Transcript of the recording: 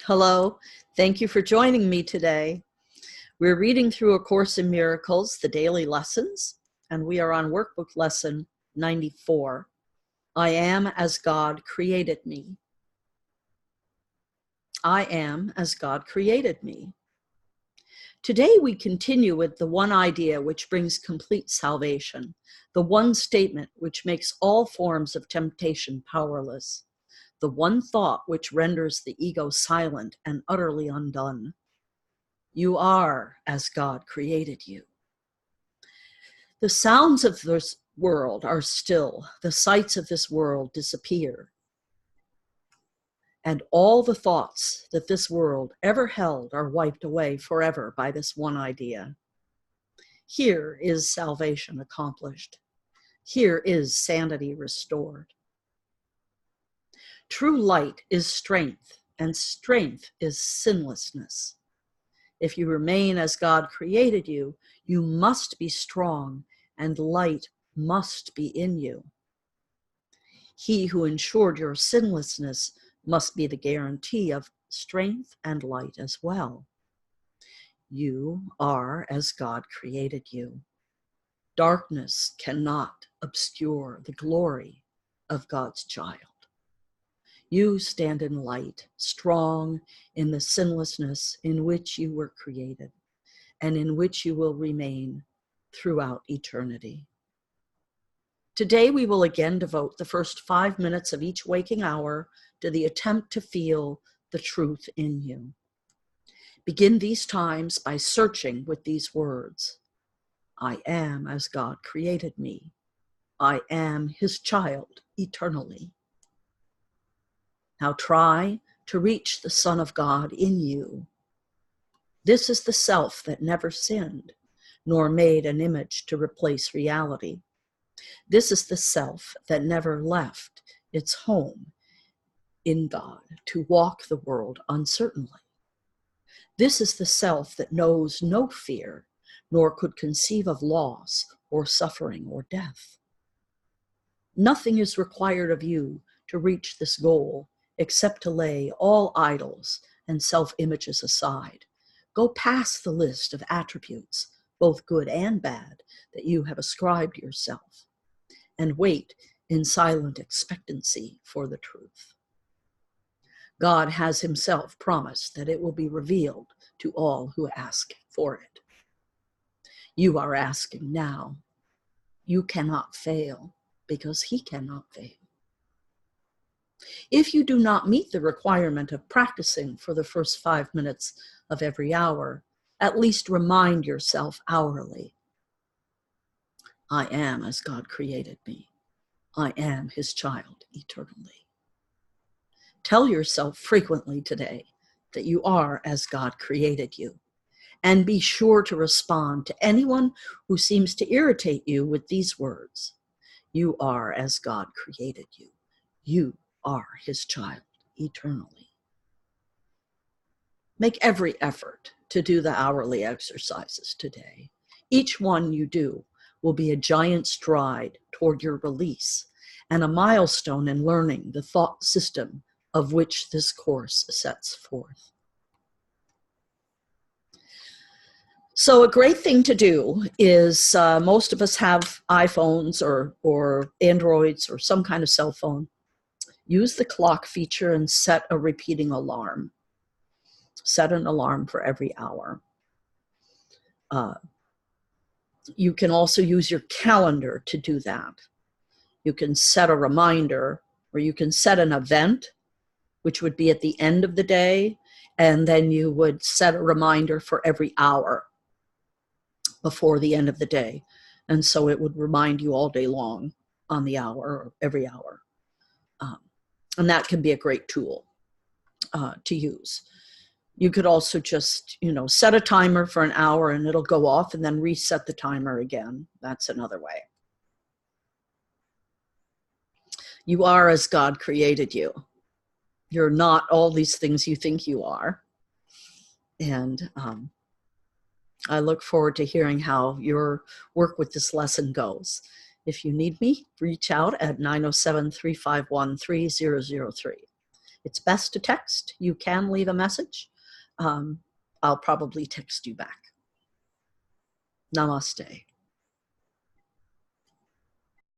Hello, thank you for joining me today. We're reading through A Course in Miracles, the daily lessons, and we are on workbook lesson 94. I am as God created me. I am as God created me. Today we continue with the one idea which brings complete salvation, the one statement which makes all forms of temptation powerless, the one thought which renders the ego silent and utterly undone. You are as God created you. The sounds of this world are still, the sights of this world disappear, and all the thoughts that this world ever held are wiped away forever by this one idea. Here is salvation accomplished. Here is sanity restored. True light is strength, and strength is sinlessness. If you remain as God created you, you must be strong, and light must be in you. He who ensured your sinlessness must be the guarantee of strength and light as well. You are as God created you. Darkness cannot obscure the glory of God's child. You stand in light, strong in the sinlessness in which you were created, and in which you will remain throughout eternity. Today we will again devote the first 5 minutes of each waking hour to the attempt to feel the truth in you. Begin these times by searching with these words. I am as God created me. I am His child eternally. Now try to reach the Son of God in you. This is the self that never sinned, nor made an image to replace reality. This is the self that never left its home in God to walk the world uncertainly. This is the self that knows no fear, nor could conceive of loss or suffering or death. Nothing is required of you to reach this goal except to lay all idols and self-images aside. Go past the list of attributes, both good and bad, that you have ascribed yourself, and wait in silent expectancy for the truth. God has Himself promised that it will be revealed to all who ask for it. You are asking now. You cannot fail because He cannot fail. If you do not meet the requirement of practicing for the first 5 minutes of every hour, at least remind yourself hourly. I am as God created me. I am His child eternally. Tell yourself frequently today that you are as God created you, and be sure to respond to anyone who seems to irritate you with these words. You are as God created you. You are His child eternally. Make every effort to do the hourly exercises today. Each one you do will be a giant stride toward your release and a milestone in learning the thought system of which this course sets forth. So a great thing to do is, most of us have iPhones or Androids or some kind of cell phone. Use the clock feature and set a repeating alarm. Set an alarm for every hour. You can also use your calendar to do that. You can set a reminder, or you can set an event, which would be at the end of the day, and then you would set a reminder for every hour before the end of the day. And so it would remind you all day long on the hour or every hour. And that can be a great tool to use. You could also just, set a timer for an hour and it'll go off and then reset the timer again. That's another way. You are as God created you. You're not all these things you think you are. And I look forward to hearing how your work with this lesson goes. If you need me, reach out at 907-351-3003. It's best to text. You can leave a message. I'll probably text you back. Namaste.